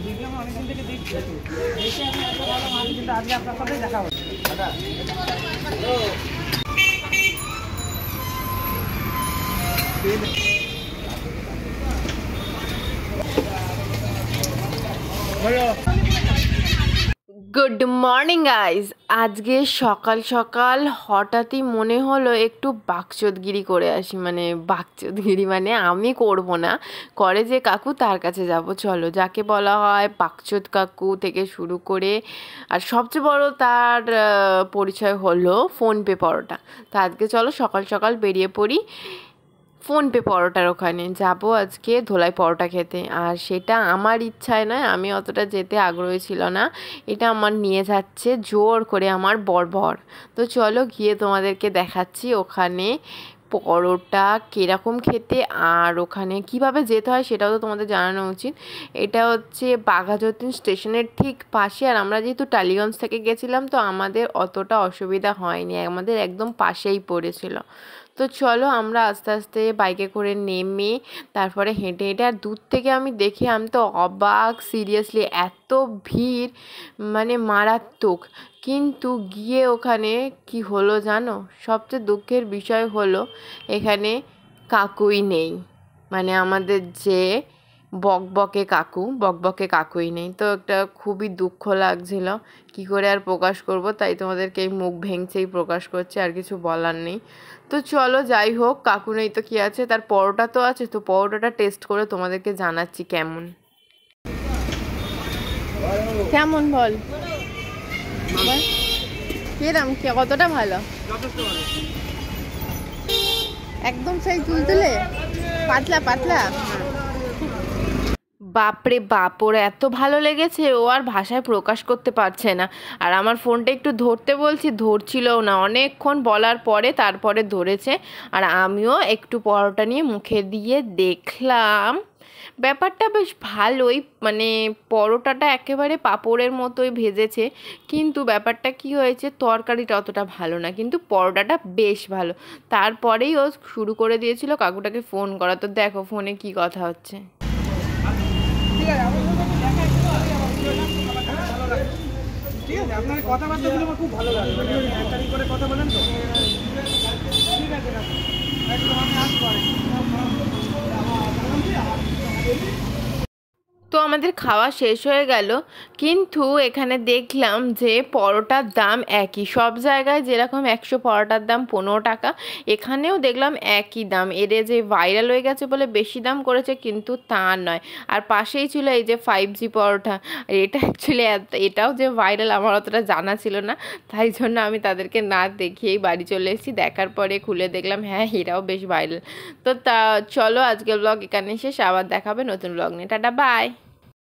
Video আমি অনেকদিন থেকে দেখছি, দেখে আমি এত ভালো মানুষ, কিন্তু আজকে আপনার সাথে দেখা হচ্ছে। Good morning guys. আজকে সকাল সকাল হঠাৎই মনে হলো একটু বাকচোদগিরি করে আসি। বাকচোদগিরি আমি করব না, করে যে কাকু তার কাছে যাব। চলো, যাকে বলা হয় বাকচোদ কাকু থেকে শুরু করে, আর সবচেয়ে বড় তার পরিচয় হলো ফোনপে পরোটা। তো আজকে চলো সকাল সকাল বেরিয়ে পড়ি ফোনপে পরোটার ওখানে যাব আজকে ধোলাই পরোটা খেতে। আর সেটা আমার ইচ্ছায় নয়, আমি অতটা যেতে আগ্রহী ছিল না, এটা আমার নিয়ে যাচ্ছে জোর করে আমার বর। তো চলো গিয়ে তোমাদেরকে দেখাচ্ছি ওখানে পরোটা কীরকম খেতে, আর ওখানে কিভাবে যেতে হয় সেটাও তো তোমাদের জানানো উচিত। এটা হচ্ছে বাঘাযতীন স্টেশনের ঠিক পাশে, আর আমরা যেহেতু টালিগঞ্জ থেকে গেছিলাম তো আমাদের অতটা অসুবিধা হয়নি, আমাদের একদম পাশেই পড়েছিল। তো চলো আমরা আস্তে আস্তে বাইকে করে নেমে তারপরে হেঁটে হেঁটে, আর দূর থেকে আমি তো অবাক, সিরিয়াসলি এত ভিড়, মারাত্মক। কিন্তু গিয়ে ওখানে কি হলো জানো, সবচেয়ে দুঃখের বিষয় হলো এখানে কাকুই নেই, আমাদের যে বকবকে কাকুই নেই। তো একটা খুবই দুঃখ লাগছিল, কি করে আর প্রকাশ করব, তাই তোমাদেরকে এই মুখ ভেঙচেই প্রকাশ করছে, আর কিছু বলার নেই। তো চলো যাই হোক, কাকু নেই তো কি আছে, তার পরোটা তো আছে, তো পরোটাটা টেস্ট করে তোমাদেরকে জানাচ্ছি কেমন বল কিরম, কতটা ভালো, একদম সেই তুলতুলে পাতলা। বাপরে বাপ, ওর এত ভালো লেগেছে ও আর ভাষায় প্রকাশ করতে পারছে না। আর আমার ফোনটা একটু ধরতে বলছি, ধরছিলও না, অনেকক্ষণ বলার পরে তারপরে ধরেছে। আর আমিও একটু পরোটা নিয়ে মুখে দিয়ে দেখলাম, ব্যাপারটা বেশ ভালোই, পরোটাটা একেবারে পাঁপড়ের মতোই ভেজেছে, কিন্তু ব্যাপারটা কি হয়েছে, তরকারিটা অতটা ভালো না, কিন্তু পরোটাটা বেশ ভালো। তারপরেই ও শুরু করে দিয়েছিল কাকুটাকে ফোন করা। তো দেখো ফোনে কি কথা হচ্ছে। ঠিক আছে, আপনার কথাবার্তাগুলো আমার খুব ভালো লাগে, একটারি করে কথা বলেন তো। ঠিক আছে, একদম আমি আসবো। তো আমাদের খাওয়া শেষ হয়ে গেল, কিন্তু এখানে দেখলাম যে পরোটার দাম একই, সব জায়গায় যেরকম 100 পরোটার দাম 15 টাকা, এখানেও দেখলাম একই দাম। এর যে ভাইরাল হয়ে গেছে বলে বেশি দাম করেছে, কিন্তু তা নয়। আর পাশেই ছিল এই যে 5G পরোটা, আর এটা অ্যাকচুয়ালি এটাও যে ভাইরাল আমার অতটা জানা ছিল না, তাই জন্য আমি তাদেরকে না দেখিয়েই বাড়ি চলে এসেছি। দেখার পরে খুলে দেখলাম হ্যাঁ এটাও বেশ ভাইরাল। তো চলো আজকের ব্লগ এখানে শেষ, আবার দেখাবে নতুন ব্লগ নিয়ে। Tata bye.